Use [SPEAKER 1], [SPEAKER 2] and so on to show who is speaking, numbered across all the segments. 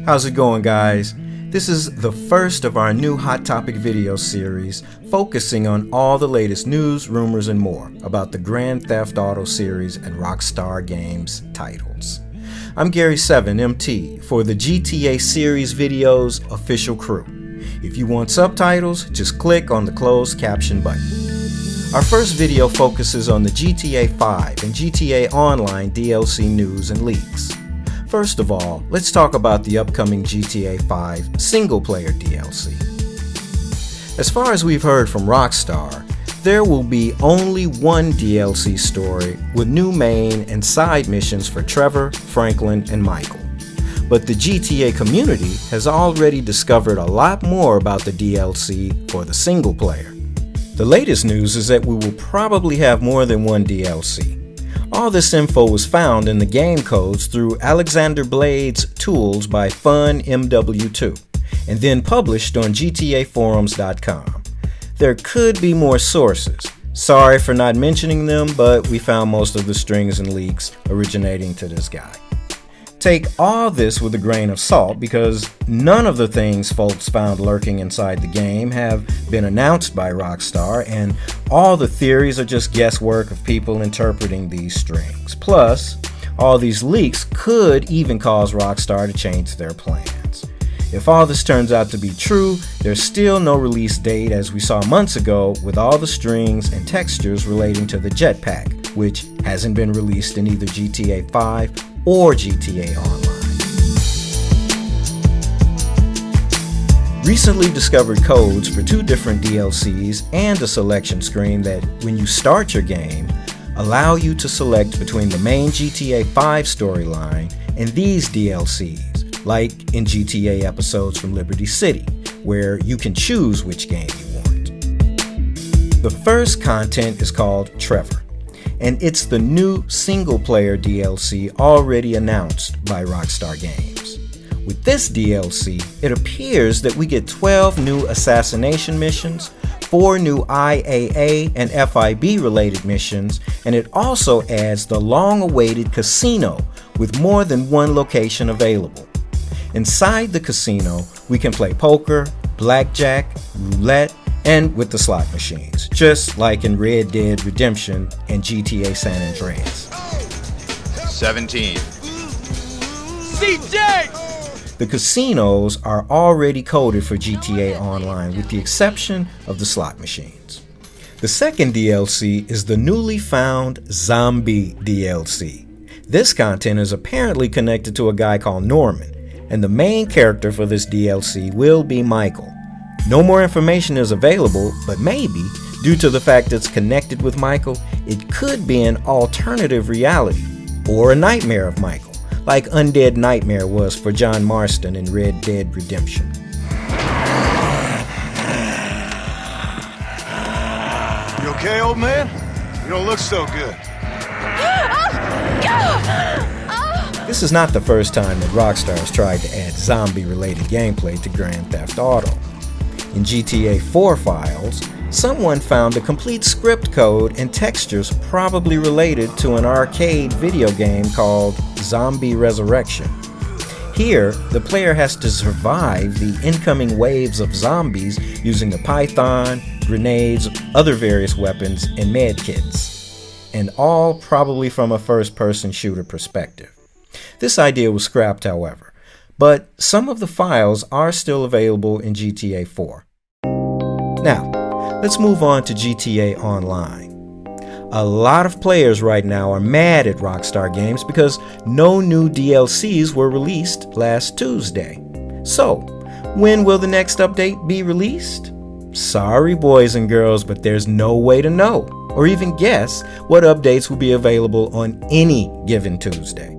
[SPEAKER 1] How's it going, guys? This is the first of our new Hot Topic video series focusing on all the latest news, rumors, and more about the Grand Theft Auto series and Rockstar Games titles. I'm Gary7, MT, for the GTA series videos official crew. If you want subtitles, just click on the closed caption button. Our first video focuses on the GTA 5 and GTA Online DLC news and leaks. First of all, let's talk about the upcoming GTA 5 single-player DLC. As far as we've heard from Rockstar, there will be only one DLC story with new main and side missions for Trevor, Franklin, and Michael. But the GTA community has already discovered a lot more about the DLC for the single player. The latest news is that we will probably have more than one DLC. All this info was found in the game codes through Alexander Blade's tools by FunMW2, and then published on GTAforums.com. There could be more sources. Sorry for not mentioning them, but we found most of the strings and leaks originating to this guy. Take all this with a grain of salt because none of the things folks found lurking inside the game have been announced by Rockstar, and all the theories are just guesswork of people interpreting these strings. Plus, all these leaks could even cause Rockstar to change their plans. If all this turns out to be true, there's still no release date, as we saw months ago with all the strings and textures relating to the jetpack, which hasn't been released in either GTA 5 or GTA Online. Recently discovered codes for two different DLCs and a selection screen that, when you start your game, allow you to select between the main GTA 5 storyline and these DLCs, like in GTA episodes from Liberty City, where you can choose which game you want. The first content is called Trevor, and it's the new single-player DLC already announced by Rockstar Games. With this DLC, it appears that we get 12 new assassination missions, 4 new IAA and FIB-related missions, and it also adds the long-awaited casino with more than one location available. Inside the casino, we can play poker, blackjack, roulette, and with the slot machines, just like in Red Dead Redemption and GTA San Andreas.
[SPEAKER 2] 17.
[SPEAKER 3] CJ!
[SPEAKER 1] The casinos are already coded for GTA Online with the exception of the slot machines. The second DLC is the newly found Zombie DLC. This content is apparently connected to a guy called Norman, and the main character for this DLC will be Michael. No more information is available, but maybe, due to the fact it's connected with Michael, it could be an alternative reality, or a nightmare of Michael, like Undead Nightmare was for John Marston in Red Dead Redemption.
[SPEAKER 4] You okay, old man? You don't look so good.
[SPEAKER 1] This is not the first time that Rockstar has tried to add zombie-related gameplay to Grand Theft Auto. In GTA 4 files, someone found a complete script code and textures probably related to an arcade video game called Zombie Resurrection. Here, the player has to survive the incoming waves of zombies using a python, grenades, other various weapons, and medkits, and all probably from a first-person shooter perspective. This idea was scrapped, however, but some of the files are still available in GTA 4. Now, let's move on to GTA Online. A lot of players right now are mad at Rockstar Games because no new DLCs were released last Tuesday. So, when will the next update be released? Sorry, boys and girls, but there's no way to know or even guess what updates will be available on any given Tuesday.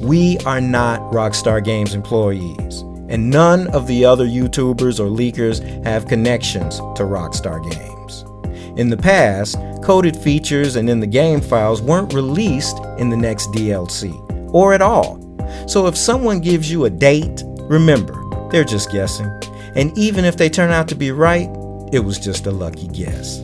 [SPEAKER 1] We are not Rockstar Games employees, and none of the other YouTubers or leakers have connections to Rockstar Games. In the past, coded features and in the game files weren't released in the next DLC, or at all. So if someone gives you a date, remember, they're just guessing. And even if they turn out to be right, it was just a lucky guess.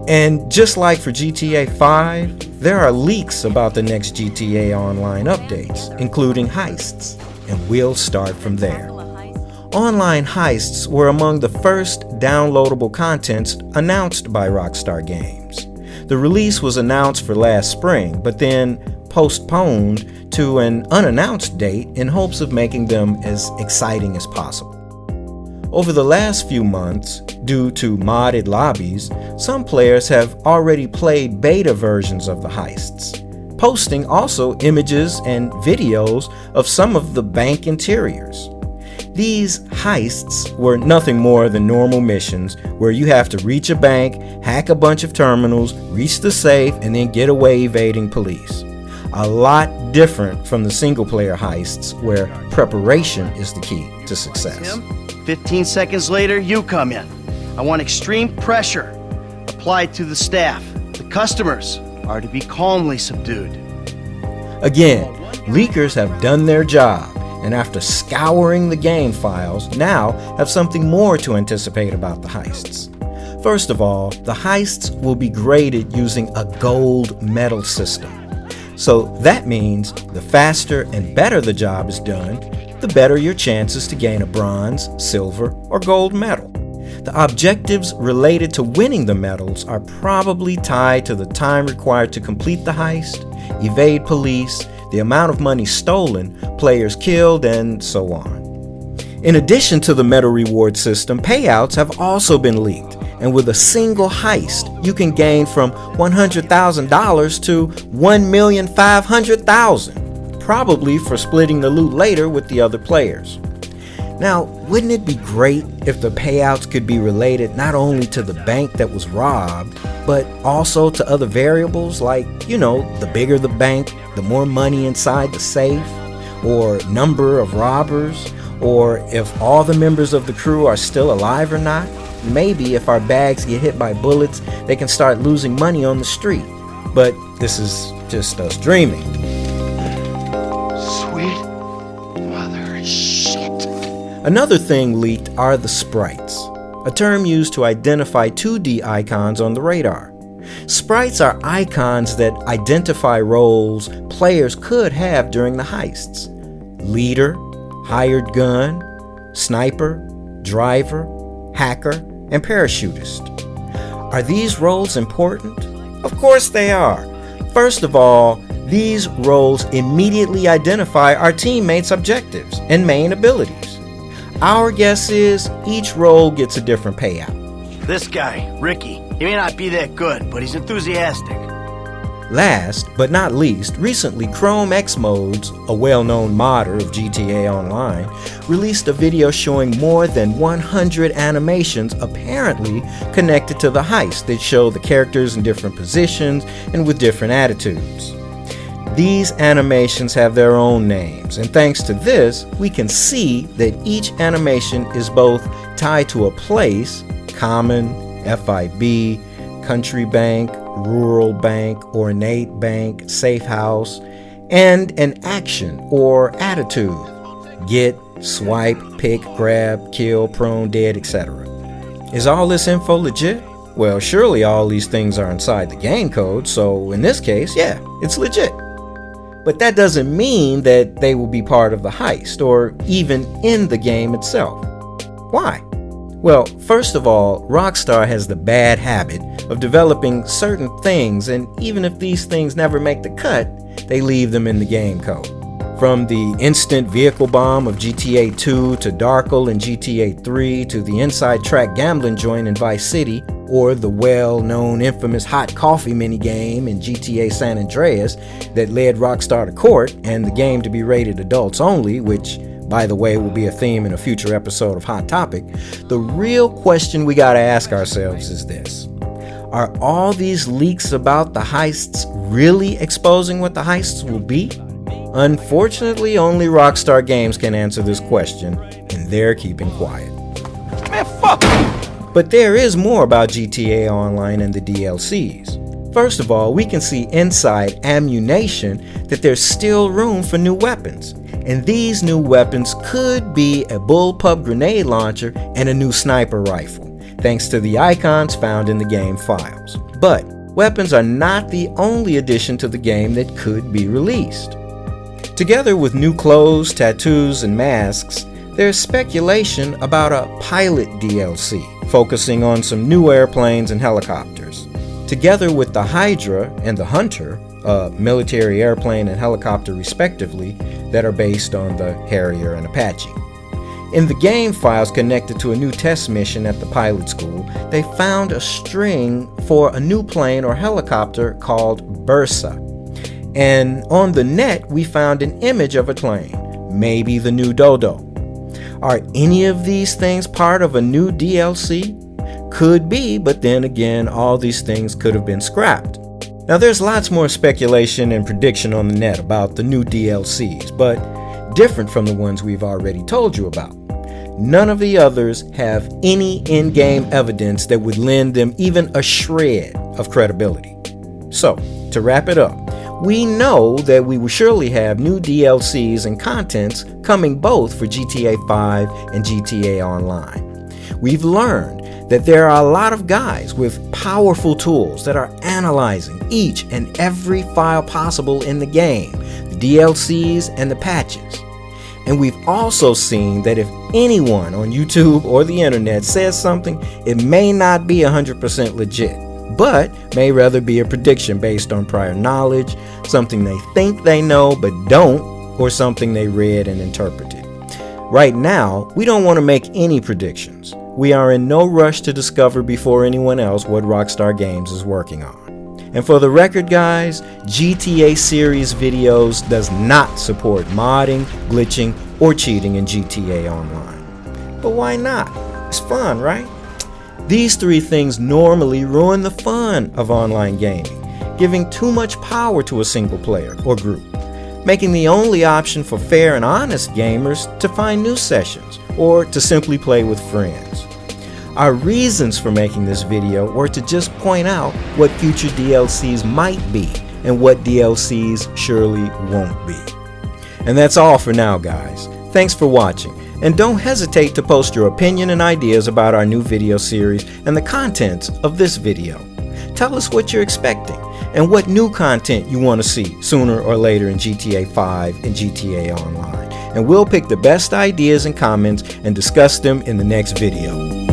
[SPEAKER 1] And just like for GTA 5, There are leaks about the next GTA Online updates, including heists, and we'll start from there. Online Heists were among the first downloadable contents announced by Rockstar Games. The release was announced for last spring, but then postponed to an unannounced date in hopes of making them as exciting as possible. Over the last few months, due to modded lobbies, some players have already played beta versions of the heists, posting also images and videos of some of the bank interiors. These heists were nothing more than normal missions where you have to reach a bank, hack a bunch of terminals, reach the safe, and then get away evading police. A lot different from the single-player heists where preparation is the key to success.
[SPEAKER 3] Tim, 15 seconds later, you come in. I want extreme pressure applied to the staff. The customers are to be calmly subdued.
[SPEAKER 1] Again, leakers have done their job, and after scouring the game files, now have something more to anticipate about the heists. First of all, the heists will be graded using a gold medal system. So that means the faster and better the job is done, the better your chances to gain a bronze, silver, or gold medal. The objectives related to winning the medals are probably tied to the time required to complete the heist, evade police, the amount of money stolen, players killed, and so on. In addition to the medal reward system, payouts have also been leaked, and with a single heist, you can gain from $100,000 to $1,500,000, probably for splitting the loot later with the other players. Now, wouldn't it be great if the payouts could be related not only to the bank that was robbed, but also to other variables like, the bigger the bank, the more money inside the safe, or number of robbers, or if all the members of the crew are still alive or not? Maybe if our bags get hit by bullets, they can start losing money on the street. But this is just us dreaming.
[SPEAKER 3] Sweet mother of shit.
[SPEAKER 1] Another thing leaked are the sprites, a term used to identify 2D icons on the radar. Sprites are icons that identify roles players could have during the heists. Leader, hired gun, sniper, driver, hacker, and parachutist. Are these roles important? Of course they are. First of all, these roles immediately identify our teammates' objectives and main abilities. Our guess is each role gets a different payout.
[SPEAKER 3] This guy, Ricky, he may not be that good, but he's enthusiastic.
[SPEAKER 1] Last but not least, recently Chrome X Modes, a well-known modder of GTA Online, released a video showing more than 100 animations apparently connected to the heist that show the characters in different positions and with different attitudes. These animations have their own names, and thanks to this, we can see that each animation is both tied to a place, common, FIB, country bank, rural bank, ornate bank, safe house, and an action or attitude, get, swipe, pick, grab, kill, prone, dead, etc. Is all this info legit? Well, surely all these things are inside the game code, so in this case, yeah, it's legit. But that doesn't mean that they will be part of the heist or even in the game itself. Why? Well, first of all, Rockstar has the bad habit of developing certain things, and even if these things never make the cut, they leave them in the game code. From the instant vehicle bomb of GTA 2 to Darkle in GTA 3 to the inside track gambling joint in Vice City, or the well-known infamous hot coffee minigame in GTA San Andreas that led Rockstar to court and the game to be rated adults only, which, by the way, will be a theme in a future episode of Hot Topic, the real question we gotta ask ourselves is this. Are all these leaks about the heists really exposing what the heists will be? Unfortunately, only Rockstar Games can answer this question, and they're keeping quiet.
[SPEAKER 3] Man, fuck!
[SPEAKER 1] But there is more about GTA Online and the DLCs. First of all, we can see inside IPMmusic that there's still room for new weapons, and these new weapons could be a bullpup grenade launcher and a new sniper rifle, thanks to the icons found in the game files. But weapons are not the only addition to the game that could be released. Together with new clothes, tattoos, and masks, there's speculation about a pilot DLC focusing on some new airplanes and helicopters. Together with the Hydra and the Hunter, a military airplane and helicopter respectively, that are based on the Harrier and Apache. In the game files connected to a new test mission at the pilot school, they found a string for a new plane or helicopter called Bursa. And on the net, we found an image of a plane, maybe the new Dodo. Are any of these things part of a new DLC? Could be, but then again, all these things could have been scrapped. Now there's lots more speculation and prediction on the net about the new DLCs, but different from the ones we've already told you about. None of the others have any in-game evidence that would lend them even a shred of credibility. So, to wrap it up, we know that we will surely have new DLCs and contents coming both for GTA 5 and GTA Online. We've learned that there are a lot of guys with powerful tools that are analyzing each and every file possible in the game, the DLCs and the patches. And we've also seen that if anyone on YouTube or the internet says something, it may not be 100% legit, but may rather be a prediction based on prior knowledge, something they think they know but don't, or something they read and interpreted. Right now, we don't want to make any predictions. We are in no rush to discover before anyone else what Rockstar Games is working on. And for the record, guys, GTA series videos does not support modding, glitching, or cheating in GTA Online. But why not? It's fun, right? These three things normally ruin the fun of online gaming, giving too much power to a single player or group, making the only option for fair and honest gamers to find new sessions or to simply play with friends. Our reasons for making this video were to just point out what future DLCs might be and what DLCs surely won't be. And that's all for now, guys. Thanks for watching, and don't hesitate to post your opinion and ideas about our new video series and the contents of this video. Tell us what you're expecting and what new content you want to see sooner or later in GTA 5 and GTA Online. And we'll pick the best ideas and comments and discuss them in the next video.